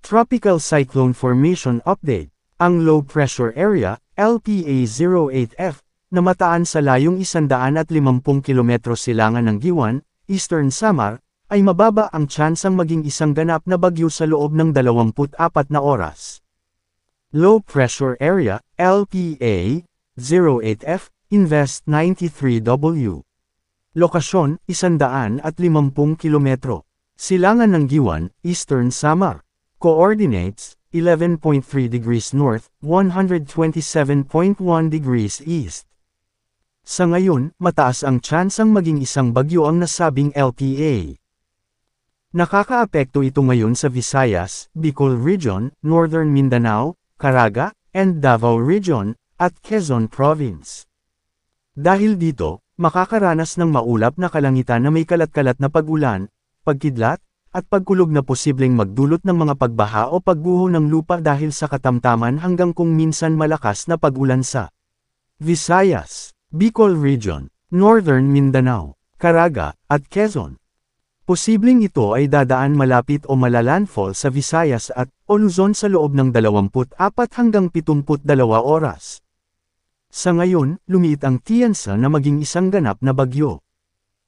Tropical Cyclone Formation Update. Ang low pressure area, LPA-08F, na mataan sa layong 150 km silangan ng Giwan, Eastern Samar, ay mababa ang tsansang maging isang ganap na bagyo sa loob ng 24 na oras. Low pressure area, LPA-08F, Invest 93W. Lokasyon, 150 km. Silangan ng Giwan, Eastern Samar. Coordinates, 11.3 degrees north, 127.1 degrees east. Sa ngayon, mataas ang tsansang maging isang bagyo ang nasabing LPA. Nakakaapekto ito ngayon sa Visayas, Bicol Region, Northern Mindanao, Caraga, and Davao Region, at Quezon Province. Dahil dito, makakaranas ng maulap na kalangitan na may kalat-kalat na pag-ulan, pagkidlat, at pagkulog na posibleng magdulot ng mga pagbaha o pagguho ng lupa dahil sa katamtaman hanggang kung minsan malakas na pag-ulan sa Visayas, Bicol Region, Northern Mindanao, Caraga, at Quezon. Posibleng ito ay dadaan malapit o malalandfall sa Visayas at o Luzon sa loob ng 24 hanggang 72 oras. Sa ngayon, lumiit ang tiyansa na maging isang ganap na bagyo.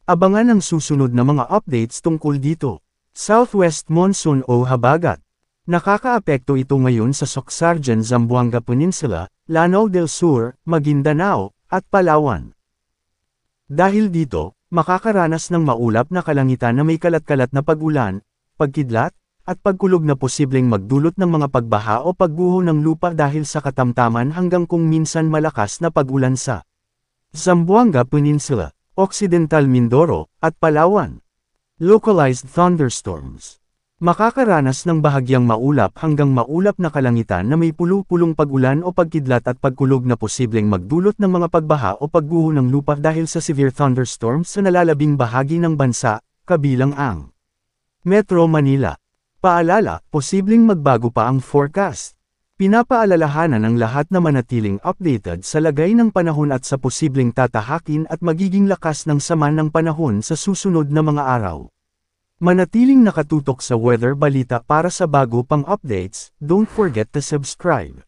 Abangan ang susunod na mga updates tungkol dito. Southwest Monsoon o Habagat. Nakakaapekto ito ngayon sa Sorsogon, Zamboanga Peninsula, Lanao del Sur, Maguindanao, at Palawan. Dahil dito, makakaranas ng maulap na kalangitan na may kalat-kalat na pag-ulan, pagkidlat, at pagkulog na posibleng magdulot ng mga pagbaha o pagguho ng lupa dahil sa katamtaman hanggang kung minsan malakas na pag-ulan sa Zamboanga Peninsula, Occidental Mindoro, at Palawan. Localized thunderstorms. Makakaranas ng bahagyang maulap hanggang maulap na kalangitan na may pulong-pulong pag-ulan o pagkidlat at pagkulog na posibleng magdulot ng mga pagbaha o pagguho ng lupa dahil sa severe thunderstorms sa nalalabing bahagi ng bansa, kabilang ang Metro Manila. Paalala, posibleng magbago pa ang forecast. Pinapaalalahanan ang lahat na manatiling updated sa lagay ng panahon at sa posibleng tatahakin at magiging lakas ng sama ng panahon sa susunod na mga araw. Manatiling nakatutok sa Weather Balita para sa bago pang updates, don't forget to subscribe.